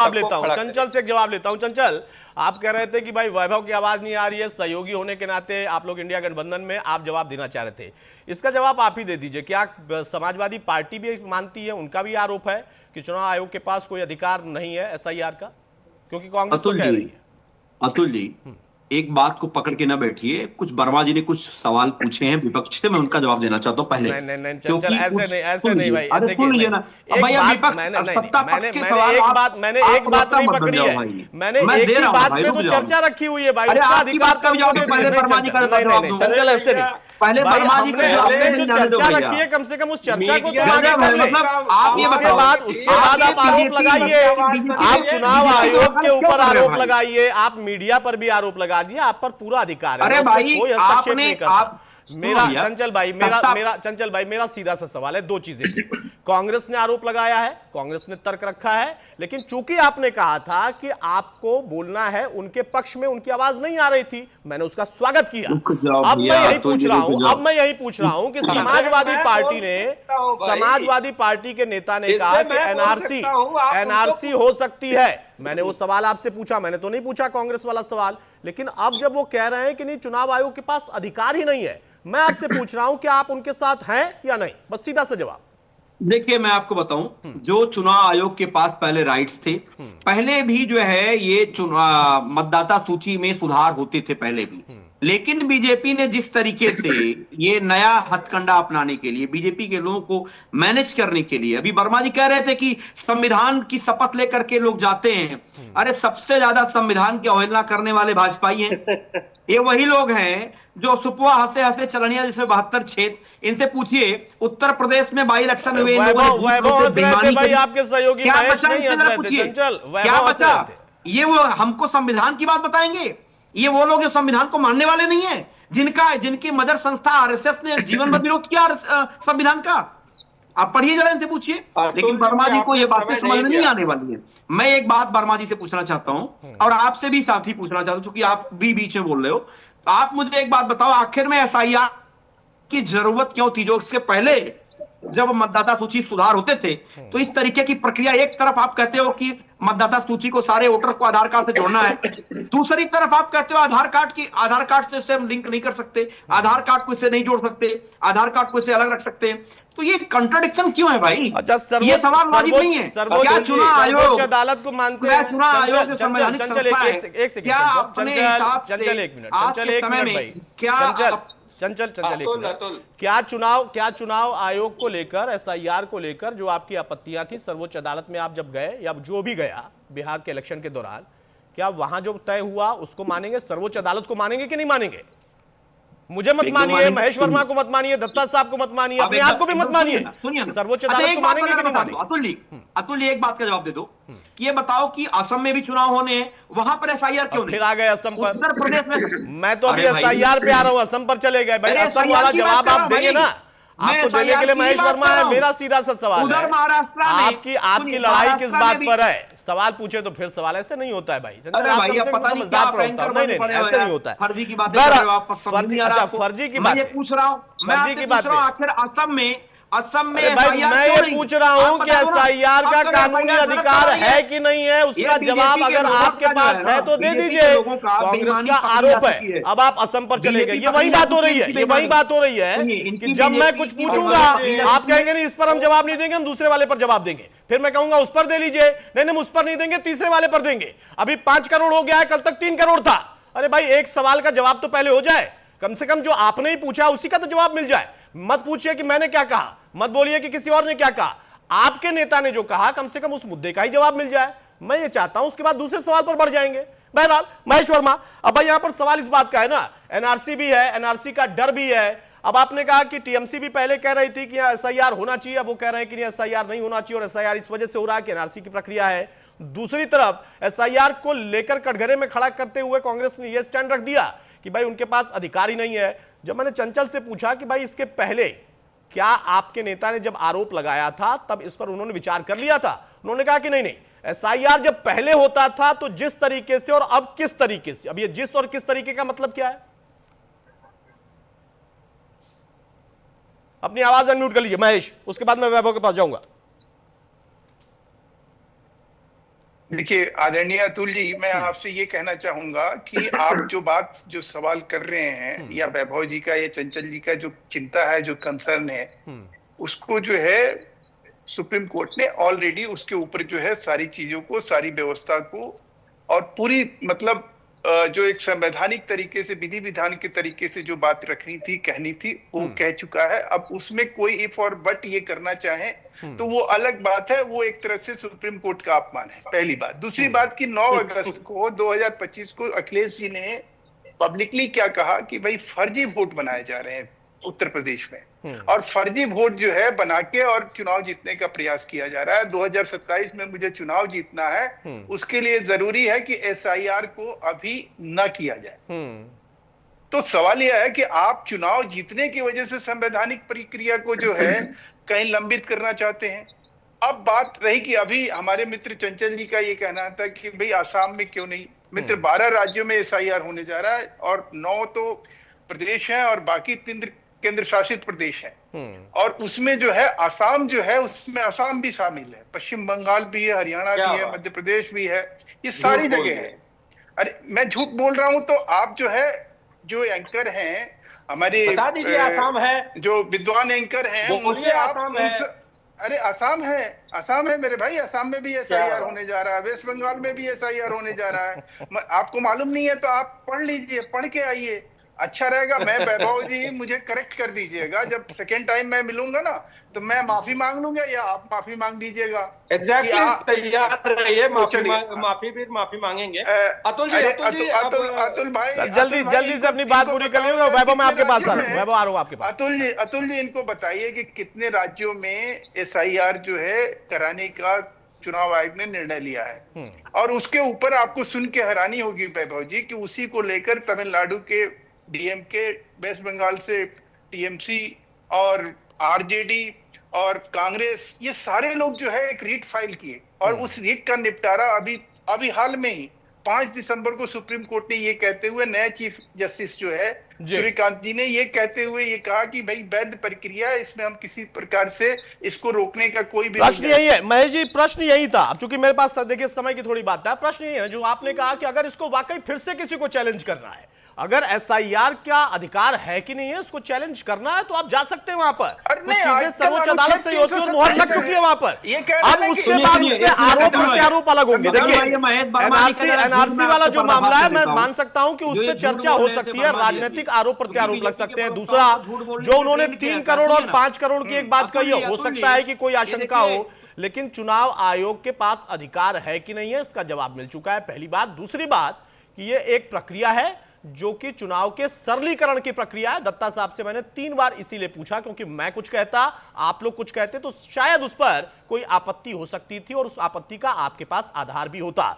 जवाब लेता हूं, चंचल से एक जवाब लेता हूं। चंचल, आप कह रहे थे कि भाई वैभव की आवाज नहीं आ रही है, सहयोगी होने के नाते आप लोग इंडिया गठबंधन में आप जवाब देना चाह रहे थे। इसका जवाब आप ही दे दीजिए। क्या समाजवादी पार्टी भी मानती है, उनका भी आरोप है कि चुनाव आयोग के पास कोई अधिकार नहीं है एसआईआर का, क्योंकि कांग्रेस तो कह रही है। अतुल जी, एक बात को पकड़ के ना बैठिए। कुछ वर्मा जी ने कुछ सवाल पूछे हैं विपक्ष से, मैं उनका जवाब देना चाहता हूं पहले। नहीं नहीं नहीं चंचल, क्योंकि ऐसे नहीं भाई, अरे देखिए सुन लीजिए ना। अब एक भैया बात विपक्ष मैंने नहीं सत्ता नहीं पक्ष के मैंने सवाल एक बात नहीं पकड़ी है। मैंने एक ही बात पे तो चर्चा रखी हुई है भाई, उसका अधिकार का जवाब पहले वर्मा जी का जवाब दूं। चंचल ऐसे नहीं, पहले वर्मा जी हमने जो चर्चा रखी है कम से कम उस चर्चा को तो आगे कर ले। मतलब आप ये उसके बाद आप आरोप लगाइए, आप चुनाव आयोग के ऊपर आरोप लगाइए, आप मीडिया पर भी आरोप लगा दिए, आप पर पूरा अधिकार है। अरे भाई कोई हस्तक्षेप नहीं करता। आप मेरा चंचल भाई मेरा सीधा सा सवाल है, दो चीजें थी। कांग्रेस ने आरोप लगाया है, कांग्रेस ने तर्क रखा है, लेकिन चूंकि आपने कहा था कि आपको बोलना है उनके पक्ष में, उनकी आवाज नहीं आ रही थी, मैंने उसका स्वागत किया। अब मैं यही पूछ रहा हूं कि समाजवादी पार्टी के नेता ने कहा कि एनआरसी हो सकती है। मैंने वो सवाल आपसे पूछा, मैंने तो नहीं पूछा कांग्रेस वाला सवाल। लेकिन अब जब वो कह रहे हैं कि नहीं, चुनाव आयोग के पास अधिकार ही नहीं है, मैं आपसे पूछ रहा हूं कि आप उनके साथ हैं या नहीं? बस सीधा सा जवाब। देखिए, मैं आपको बताऊं, जो चुनाव आयोग के पास पहले राइट्स थे, पहले भी जो है ये मतदाता सूची में सुधार होते थे पहले भी। लेकिन बीजेपी ने जिस तरीके से ये नया हथकंडा अपनाने के लिए, बीजेपी के लोगों को मैनेज करने के लिए, अभी वर्मा जी कह रहे थे कि संविधान की शपथ लेकर के लोग जाते हैं। अरे सबसे ज्यादा संविधान की अवहेलना करने वाले भाजपाई हैं। ये वही लोग हैं जो सुपवा हंसे हंसे चलनिया जिसमें 72 क्षेत्र, इनसे पूछिए उत्तर प्रदेश में बाई इलेक्शन हुए, आपके सहयोगी क्या बचा? ये वो हमको संविधान की बात बताएंगे? ये वो लोग जो संविधान को मानने वाले नहीं है, जिनकी मदर संस्था आरएसएस ने जीवन भर विरोध किया संविधान का। आप पढ़िए जरा, इनसे पूछिए। लेकिन वर्मा जी को ये बातें समझ में नहीं आने वाली है। मैं एक बात वर्मा जी से पूछना चाहता हूं, और आपसे भी साथ ही पूछना चाहता हूं, क्योंकि आप भी बीच में बोल रहे हो। आप मुझे एक बात बताओ, आखिर में एसआईआर की जरूरत क्यों थी? जो इसके पहले जब मतदाता सूची सुधार होते थे, तो इस तरीके की प्रक्रिया, एक तरफ आप कहते हो कि मतदाता सूची को, सारे वोटर्स को आधार कार्ड से जोड़ना है, दूसरी तरफ आप कहते हो आधार कार्ड से हम लिंक नहीं कर सकते, आधार कार्ड को इससे नहीं जोड़ सकते, आधार कार्ड को इससे अलग रख सकते। तो ये कंट्राडिक्शन क्यों है भाई? अच्छा, ये सवाल वाजिब नहीं है। क्या चुनाव आयोग अदालत को मानते हैं? चुनाव आयोग संवैधानिक संस्था है, क्या अपने हिसाब से आज के समय में क्या क्या चुनाव आयोग को लेकर, एसआईआर को लेकर जो आपकी आपत्तियां थी, सर्वोच्च अदालत में आप जब गए, या जो भी गया बिहार के इलेक्शन के दौरान, क्या वहां जो तय हुआ उसको मानेंगे? सर्वोच्च अदालत को मानेंगे कि नहीं मानेंगे? मुझे मत मानिए, महेश वर्मा को मत मानिए, दत्ता साहब को मत मानिए, अपने आप को भी मत मानिए। सर्वोच्च अदालत को मानेंगे कि नहीं मानेंगे? अतुल एक बात का जवाब दे दो कि ये बताओ कि असम में भी चुनाव होने हैं, वहां पर एसआईआर क्यों नहीं? फिर आ गए असम पर। उत्तर प्रदेश में मैं तो अभी एसआईआर पे आ रहा हूं, असम पर चले गए भाई। असम वाला जवाब आप देंगे ना? आपको देने के लिए महेश वर्मा है। मेरा सीधा सा सवाल उधर महाराष्ट्र में आपकी लड़ाई किस बात पर है? सवाल पूछे तो फिर सवाल, ऐसे नहीं होता है भाई। अरे भाई, पता नहीं क्या एंकर नहीं, ऐसे नहीं होता है। फर्जी की बातें कर रहे हो आप, फर्जी की बात पूछ रहा हूं मैं, आखिर असम में मैं ये पूछ रहा हूं कि एसआईआर का कानूनी अधिकार है कि नहीं है, उसका जवाब अगर आपके पास है तो दे दीजिए। कांग्रेस का आरोप है। अब आप असम पर चले गए, ये वही बात हो रही है, कि जब मैं कुछ पूछूंगा आप कहेंगे नहीं, इस पर हम जवाब नहीं देंगे, हम दूसरे वाले पर जवाब देंगे। फिर मैं कहूंगा उस पर दे लीजिए, नहीं उस पर नहीं देंगे, तीसरे वाले पर देंगे। अभी 5 करोड़ हो गया है, कल तक 3 करोड़ था। अरे भाई, एक सवाल का जवाब तो पहले हो जाए, कम से कम जो आपने ही पूछा उसी का तो जवाब मिल जाए। मत पूछिए कि मैंने क्या कहा, मत बोलिए कि किसी और ने क्या कहा। आपके नेता ने जो कहा, कम से कम उस मुद्दे का ही जवाब मिल जाए। मैं ये चाहता हूं, उसके बाद दूसरे सवाल पर बढ़ जाएंगे। बहरहाल महेश वर्मा, अब भाई यहां पर सवाल इस बात का है ना, एनआरसी भी है, एनआरसी का डर भी है। अब आपने कहा कि टीएमसी भी पहले कह रही थी कि एसआईआर होना चाहिए, अब वो कह रहे हैं कि एसआईआर नहीं होना चाहिए, और एसआईआर इस वजह से हो रहा है कि एनआरसी की प्रक्रिया है। दूसरी तरफ एसआईआर को लेकर कटघरे में खड़ा करते हुए कांग्रेस ने यह स्टैंड रख दिया कि भाई उनके पास अधिकार ही नहीं है। जब मैंने चंचल से पूछा कि भाई इसके पहले क्या आपके नेता ने जब आरोप लगाया था तब इस पर उन्होंने विचार कर लिया था, उन्होंने कहा कि नहीं, एसआईआर जब पहले होता था तो जिस तरीके से और अब किस तरीके से, अब ये जिस और किस तरीके का मतलब क्या है? अपनी आवाज अनम्यूट कर लीजिए महेश, उसके बाद मैं वैभव के पास जाऊंगा। देखिए आदरणीय अतुल जी, मैं आपसे ये कहना चाहूंगा कि आप जो सवाल कर रहे हैं, या वैभव जी का या चंचल जी का जो चिंता है, जो कंसर्न है, उसको जो है सुप्रीम कोर्ट ने ऑलरेडी उसके ऊपर जो है सारी चीजों को, सारी व्यवस्था को और पूरी मतलब जो एक संवैधानिक तरीके से, विधि विधान के तरीके से जो बात रखनी थी, कहनी थी, वो कह चुका है। अब उसमें कोई इफ और बट ये करना चाहे तो वो अलग बात है, वो एक तरह से सुप्रीम कोर्ट का अपमान है, पहली बात। दूसरी बात कि 9 अगस्त को 2025 को अखिलेश जी ने पब्लिकली क्या कहा कि भाई फर्जी वोट बनाए जा रहे हैं उत्तर प्रदेश में, और फर्जी वोट जो है बना के और चुनाव जीतने का प्रयास किया जा रहा है। 2027 में मुझे चुनाव जीतना है, उसके लिए जरूरी है कि एसआईआर को अभी न किया जाए। तो सवाल यह है कि आप चुनाव जीतने की वजह से संवैधानिक प्रक्रिया को जो है कहीं लंबित करना चाहते हैं। अब बात रही कि अभी हमारे मित्र चंचल जी का ये कहना था कि भाई आसाम में क्यों नहीं। मित्र 12 राज्यों में एसआईआर होने जा रहा है और 9 तो प्रदेश हैं और बाकी 3 केंद्र शासित प्रदेश हैं, और उसमें जो है आसाम जो है, उसमें आसाम भी शामिल है, पश्चिम बंगाल भी है, हरियाणा भी है, मध्य प्रदेश भी है, ये सारी जगह है। अरे मैं झूठ बोल रहा हूं तो आप जो है, जो एंकर हैं हमारे, बता दीजिए आसाम है, जो विद्वान एंकर हैं उनसे आसाम है। अरे आसाम है मेरे भाई, आसाम में भी एसआईआर होने जा रहा है, वेस्ट बंगाल में भी एसआईआर होने जा रहा है। आपको मालूम नहीं है तो आप पढ़ लीजिए, पढ़ के आइए, अच्छा रहेगा। मैं वैभव जी मुझे करेक्ट कर दीजिएगा, जब सेकेंड टाइम मैं मिलूंगा ना तो मैं माफी मांग लूंगा या आप माफी मांग दीजिएगा। एग्जैक्टली तैयार रहिए, माफी मांगेंगे। अतुल भाई जल्दी से अपनी बात पूरी कर लीजिएगा। वैभव मैं आपके पास आ रहा हूं, वैभव आ रहा हूं आपके पास। अतुल जी इनको बताइए कि कितने राज्यों में एसआईआर जो है कराने का चुनाव आयोग ने निर्णय लिया है, और उसके ऊपर आपको सुन के हैरानी होगी वैभव जी कि उसी को लेकर तमिलनाडु के डीएमके, वेस्ट बंगाल से टीएमसी और आरजेडी और कांग्रेस, ये सारे लोग जो है एक रीट फाइल किए, और उस रीट का निपटारा अभी हाल में ही 5 दिसंबर को सुप्रीम कोर्ट ने ये कहते हुए, नए चीफ जस्टिस जो है सूर्यकांत जी ने ये कहते हुए ये कहा कि भाई वैध प्रक्रिया, इसमें हम किसी प्रकार से इसको रोकने का कोई भी प्रश्न यही है महेश जी, प्रश्न यही था। अब चूंकि मेरे पास देखिए समय की थोड़ी बात है, प्रश्न यही है जो आपने कहा कि अगर इसको वाकई फिर से किसी को चैलेंज करना है, अगर एसआईआर का अधिकार है कि नहीं है, उसको चैलेंज करना है तो आप जा सकते हैं वहां पर। कुछ चीजें सर्वोच्च अदालत से होती है और मुहर लग चुकी है वहां पर। अब उसके बाद उसमें आरोप प्रत्यारोप अलग होंगे। देखिए एनआरसी वाला जो मामला है, मैं मान सकता हूं कि उस पर चर्चा हो सकती है, राजनीतिक आरोप प्रत्यारोप लग सकते हैं। दूसरा, जो उन्होंने 3 करोड़ और 5 करोड़ की एक बात कही है, हो सकता है कि कोई आशंका हो, लेकिन चुनाव आयोग के पास अधिकार है कि नहीं है, इसका जवाब मिल चुका है, पहली बात। दूसरी बात कि यह एक प्रक्रिया है जो कि चुनाव के सरलीकरण की प्रक्रिया है। दत्ता साहब से मैंने 3 बार इसीलिए पूछा क्योंकि मैं कुछ कहता, आप लोग कुछ कहते, तो शायद उस पर कोई आपत्ति हो सकती थी और उस आपत्ति का आपके पास आधार भी होता।